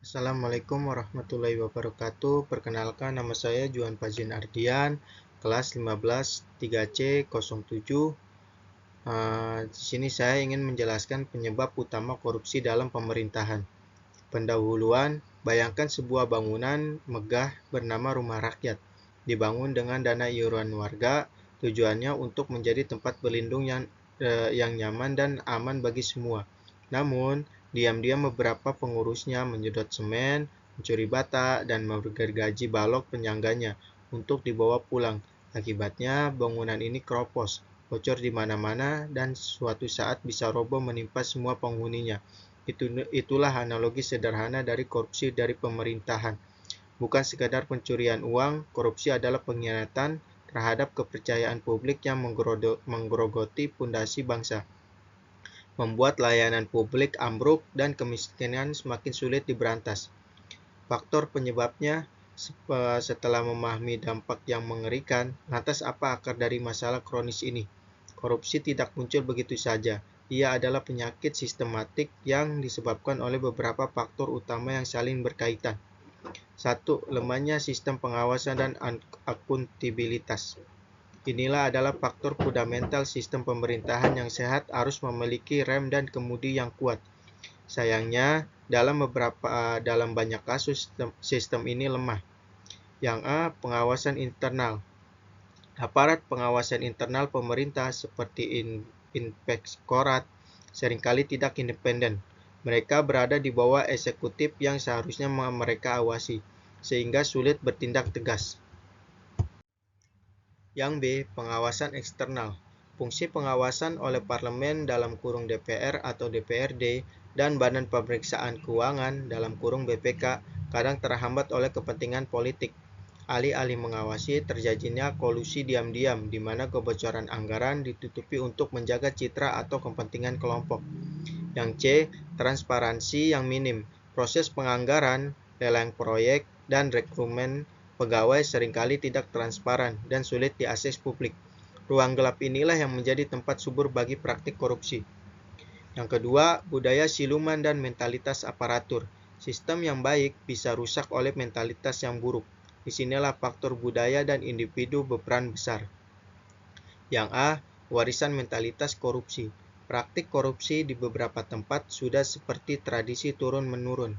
Assalamualaikum warahmatullahi wabarakatuh. Perkenalkan, nama saya Juan Fazin Ardian, kelas 15 3C07. Di sini saya ingin menjelaskan penyebab utama korupsi dalam pemerintahan. Pendahuluan, bayangkan sebuah bangunan megah bernama Rumah Rakyat, dibangun dengan dana iuran warga, tujuannya untuk menjadi tempat berlindung yang nyaman dan aman bagi semua. Namun, diam-diam beberapa pengurusnya menyedot semen, mencuri bata, dan menggergaji balok penyangganya untuk dibawa pulang. Akibatnya, bangunan ini keropos, bocor di mana-mana, dan suatu saat bisa roboh menimpa semua penghuninya. Itulah analogi sederhana dari korupsi dari pemerintahan. Bukan sekadar pencurian uang, korupsi adalah pengkhianatan terhadap kepercayaan publik yang menggerogoti pondasi bangsa, membuat layanan publik ambruk dan kemiskinan semakin sulit diberantas. Faktor penyebabnya, setelah memahami dampak yang mengerikan, lantas apa akar dari masalah kronis ini? Korupsi tidak muncul begitu saja. Ia adalah penyakit sistematik yang disebabkan oleh beberapa faktor utama yang saling berkaitan. 1. Lemahnya sistem pengawasan dan akuntabilitas. Inilah adalah faktor fundamental. Sistem pemerintahan yang sehat harus memiliki rem dan kemudi yang kuat. Sayangnya, dalam banyak kasus sistem ini lemah. Yang A. Pengawasan internal. Aparat pengawasan internal pemerintah seperti inspektorat seringkali tidak independen. Mereka berada di bawah eksekutif yang seharusnya mereka awasi, sehingga sulit bertindak tegas. Yang B. Pengawasan eksternal. Fungsi pengawasan oleh parlemen (DPR atau DPRD) dan Badan Pemeriksaan Keuangan (BPK) kadang terhambat oleh kepentingan politik. Alih-alih mengawasi, terjadinya kolusi diam-diam, di mana kebocoran anggaran ditutupi untuk menjaga citra atau kepentingan kelompok. Yang C. Transparansi yang minim. Proses penganggaran, lelang proyek, dan rekrutmen pegawai seringkali tidak transparan dan sulit diakses publik. Ruang gelap inilah yang menjadi tempat subur bagi praktik korupsi. Yang kedua, budaya siluman dan mentalitas aparatur. Sistem yang baik bisa rusak oleh mentalitas yang buruk. Disinilah faktor budaya dan individu berperan besar. Yang A. Warisan mentalitas korupsi. Praktik korupsi di beberapa tempat sudah seperti tradisi turun-menurun,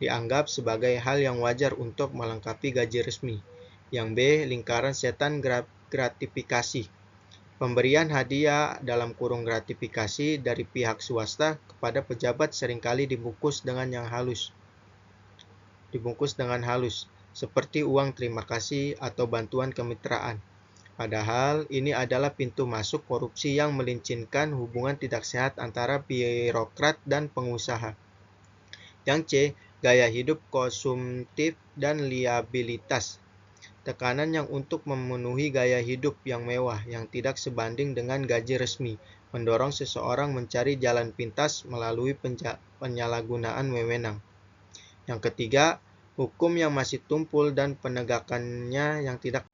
dianggap sebagai hal yang wajar untuk melengkapi gaji resmi. Yang B. Lingkaran setan gratifikasi. Pemberian hadiah (gratifikasi) dari pihak swasta kepada pejabat seringkali dibungkus dengan halus, seperti uang terima kasih atau bantuan kemitraan. Padahal ini adalah pintu masuk korupsi yang melincirkan hubungan tidak sehat antara birokrat dan pengusaha. Yang C. Gaya hidup konsumtif dan liabilitas. Tekanan yang untuk memenuhi gaya hidup yang mewah yang tidak sebanding dengan gaji resmi mendorong seseorang mencari jalan pintas melalui penyalahgunaan wewenang. Yang ketiga, hukum yang masih tumpul dan penegakannya yang tidak.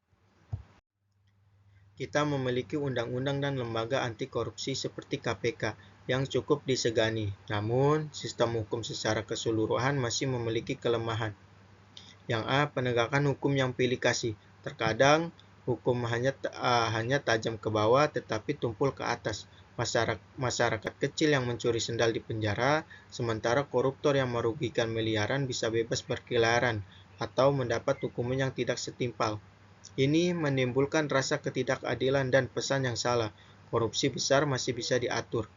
Kita memiliki undang-undang dan lembaga anti korupsi seperti KPK yang cukup disegani. Namun, sistem hukum secara keseluruhan masih memiliki kelemahan. Yang A. Penegakan hukum yang pilih kasih. Terkadang hukum hanya tajam ke bawah tetapi tumpul ke atas. Masyarakat kecil yang mencuri sendal di penjara, sementara koruptor yang merugikan miliaran bisa bebas berkeliaran atau mendapat hukuman yang tidak setimpal. Ini menimbulkan rasa ketidakadilan dan pesan yang salah. Korupsi besar masih bisa diatur.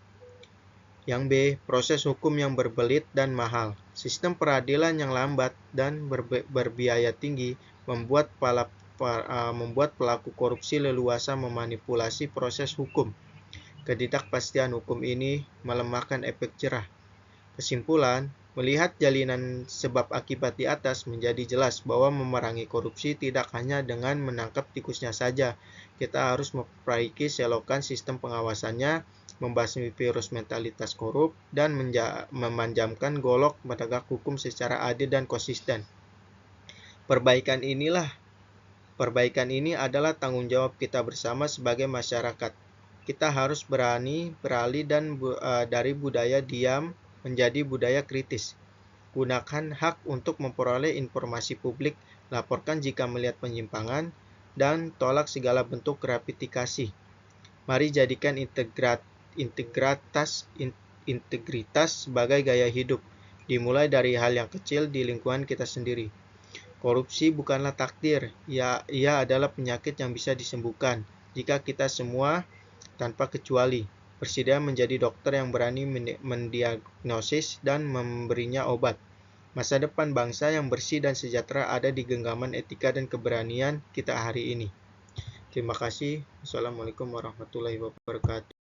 Yang B. Proses hukum yang berbelit dan mahal. Sistem peradilan yang lambat dan berbiaya tinggi membuat pelaku korupsi leluasa memanipulasi proses hukum. Ketidakpastian hukum ini melemahkan efek jerah. Kesimpulan, melihat jalinan sebab akibat di atas, menjadi jelas bahwa memerangi korupsi tidak hanya dengan menangkap tikusnya saja. Kita harus memperbaiki selokan sistem pengawasannya, membasmi virus mentalitas korup, dan memanjamkan golok menegak hukum secara adil dan konsisten. Perbaikan ini adalah tanggung jawab kita bersama sebagai masyarakat. Kita harus beralih dari budaya diam menjadi budaya kritis. Gunakan hak untuk memperoleh informasi publik, laporkan jika melihat penyimpangan, dan tolak segala bentuk gratifikasi. Mari jadikan integritas sebagai gaya hidup, dimulai dari hal yang kecil di lingkungan kita sendiri. Korupsi bukanlah takdir, ia adalah penyakit yang bisa disembuhkan jika kita semua tanpa kecuali bersedia menjadi dokter yang berani mendiagnosis dan memberinya obat. Masa depan bangsa yang bersih dan sejahtera ada di genggaman etika dan keberanian kita hari ini. Terima kasih. Wassalamualaikum warahmatullahi wabarakatuh.